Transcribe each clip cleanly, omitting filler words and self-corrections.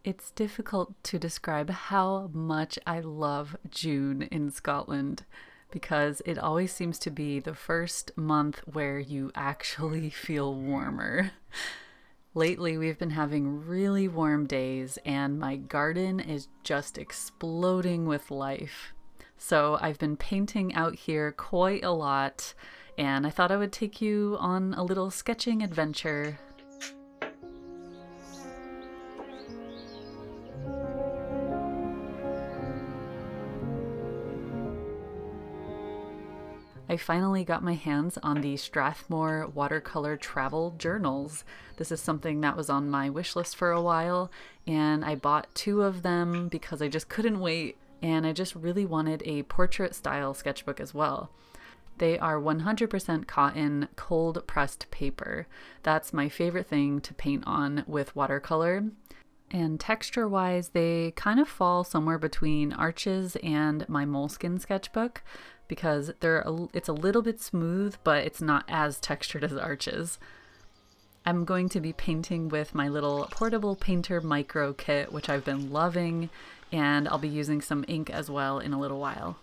It's difficult to describe how much I love June in Scotland because it always seems to be the first month where you actually feel warmer. Lately, we've been having really warm days, and my garden is just exploding with life. So, I've been painting out here quite a lot, and I thought I would take you on a little sketching adventure. I finally got my hands on the Strathmore Watercolor Travel Journals. This is something that was on my wish list for a while, and I bought two of them because I just couldn't wait, and I just really wanted a portrait style sketchbook as well. They are 100% cotton, cold pressed paper. That's my favorite thing to paint on with watercolor. And texture wise, they kind of fall somewhere between Arches and my Moleskine sketchbook because it's a little bit smooth, but it's not as textured as Arches. I'm going to be painting with my little portable painter micro kit, which I've been loving, and I'll be using some ink as well in a little while.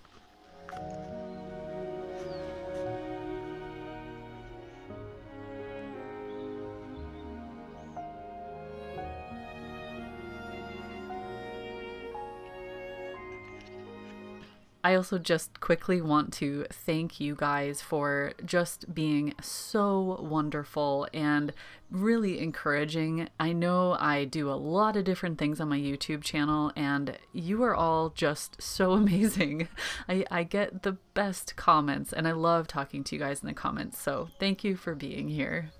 I also just quickly want to thank you guys for just being so wonderful and really encouraging. I know I do a lot of different things on my YouTube channel, and you are all just so amazing. I get the best comments, and I love talking to you guys in the comments, so thank you for being here.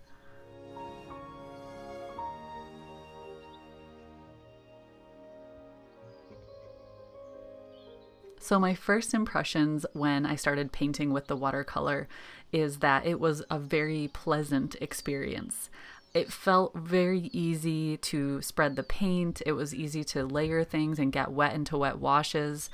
So my first impressions when I started painting with the watercolor is that it was a very pleasant experience. It felt very easy to spread the paint. It was easy to layer things and get wet into wet washes.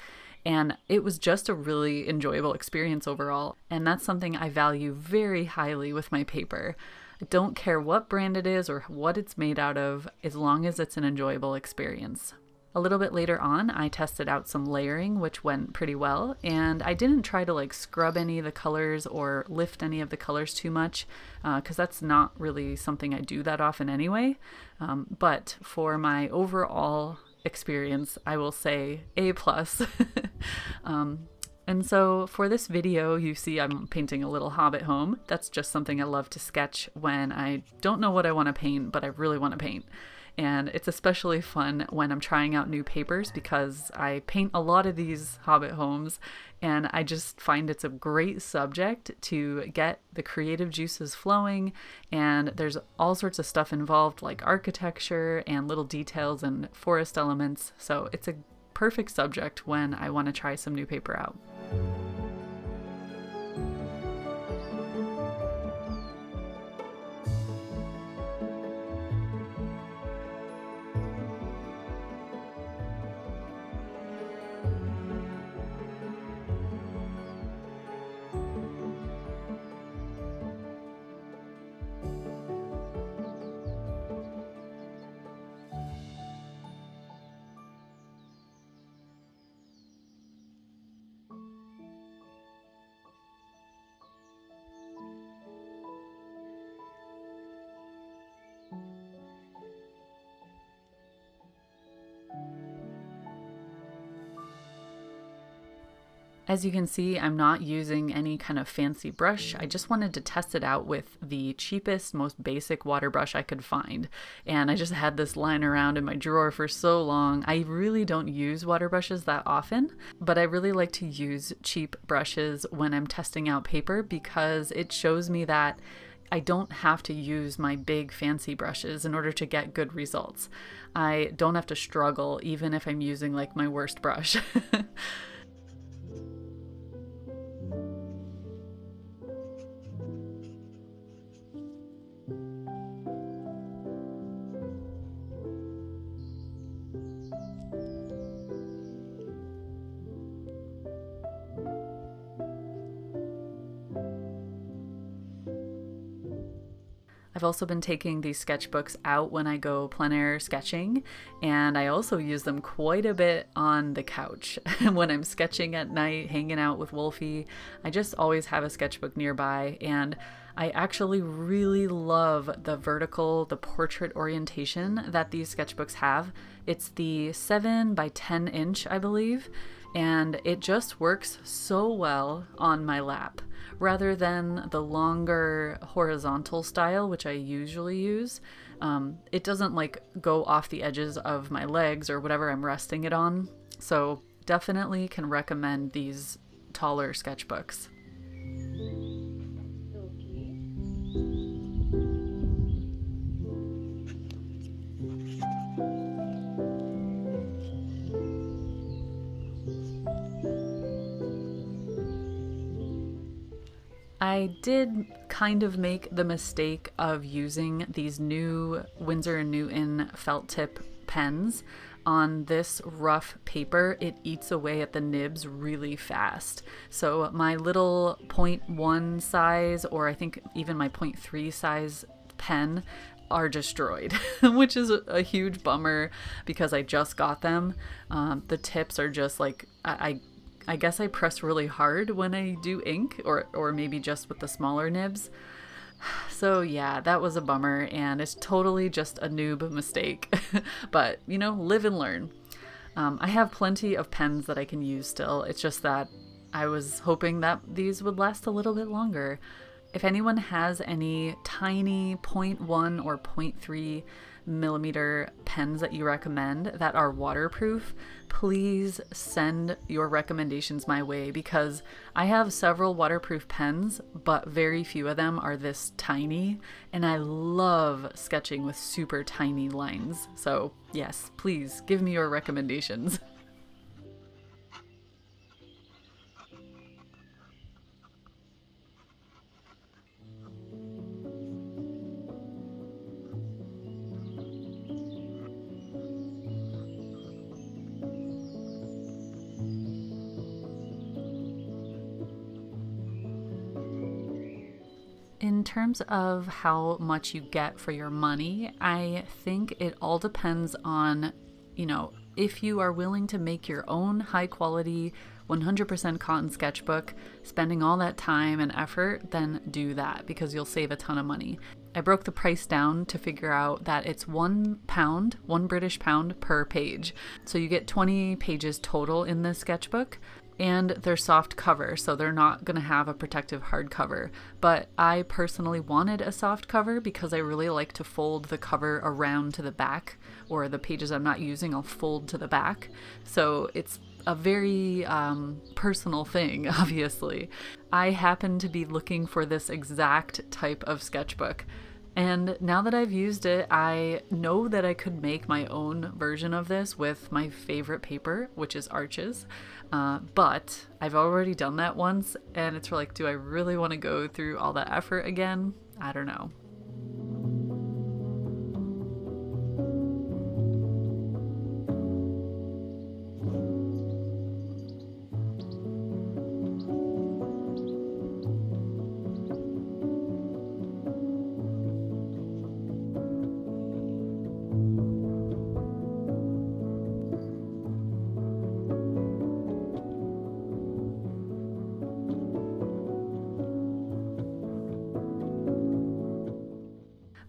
And it was just a really enjoyable experience overall. And that's something I value very highly with my paper. I don't care what brand it is or what it's made out of, as long as it's an enjoyable experience. A little bit later on, I tested out some layering, which went pretty well, and I didn't try to scrub any of the colors or lift any of the colors too much, because that's not really something I do that often anyway. But for my overall experience, I will say A plus. And so for this video, you see I'm painting a little hobbit home. That's just something I love to sketch when I don't know what I want to paint, but I really want to paint. And it's especially fun when I'm trying out new papers because I paint a lot of these hobbit homes, and I just find it's a great subject to get the creative juices flowing. And there's all sorts of stuff involved, like architecture and little details and forest elements. So it's a perfect subject when I want to try some new paper out. As you can see, I'm not using any kind of fancy brush. I just wanted to test it out with the cheapest, most basic water brush I could find. And I just had this lying around in my drawer for so long. I really don't use water brushes that often, but I really like to use cheap brushes when I'm testing out paper because it shows me that I don't have to use my big fancy brushes in order to get good results. I don't have to struggle even if I'm using my worst brush. I've also been taking these sketchbooks out when I go plein air sketching, and I also use them quite a bit on the couch. When I'm sketching at night, hanging out with Wolfie, I just always have a sketchbook nearby, and I actually really love the portrait orientation that these sketchbooks have. It's the 7 by 10 inch, I believe, and it just works so well on my lap rather than the longer horizontal style, which I usually use. It doesn't like go off the edges of my legs or whatever I'm resting it on. So definitely can recommend these taller sketchbooks. I did kind of make the mistake of using these new Winsor & Newton felt tip pens on this rough paper. It eats away at the nibs really fast. So my little 0.1 size, or I think even my 0.3 size pen are destroyed, which is a huge bummer because I just got them. The tips are just like, I guess I press really hard when I do ink, or maybe just with the smaller nibs. So yeah, that was a bummer, and it's totally just a noob mistake. But, live and learn. I have plenty of pens that I can use still. It's just that I was hoping that these would last a little bit longer. If anyone has any tiny 0.1 or 0.3 millimeter pens that you recommend that are waterproof, please send your recommendations my way, because I have several waterproof pens, but very few of them are this tiny, and I love sketching with super tiny lines. So yes, please give me your recommendations. In terms of how much you get for your money, I think it all depends on, if you are willing to make your own high quality 100% cotton sketchbook, spending all that time and effort, then do that because you'll save a ton of money. I broke the price down to figure out that it's £1, £1 per page. So you get 20 pages total in this sketchbook. And they're soft cover, so they're not going to have a protective hardcover. But I personally wanted a soft cover because I really like to fold the cover around to the back, or the pages I'm not using I'll fold to the back. So it's a very personal thing, obviously. I happen to be looking for this exact type of sketchbook. And now that I've used it, I know that I could make my own version of this with my favorite paper, which is Arches. But I've already done that once, and it's like, do I really want to go through all that effort again? I don't know.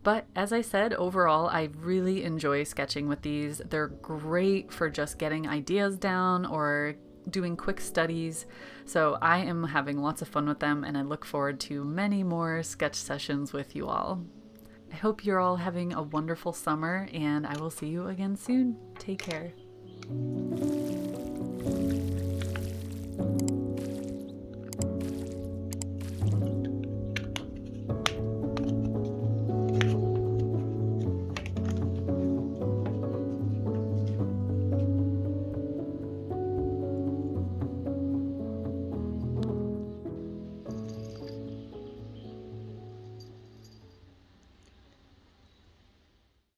But as I said, overall, I really enjoy sketching with these. They're great for just getting ideas down or doing quick studies. So I am having lots of fun with them, and I look forward to many more sketch sessions with you all. I hope you're all having a wonderful summer, and I will see you again soon. Take care.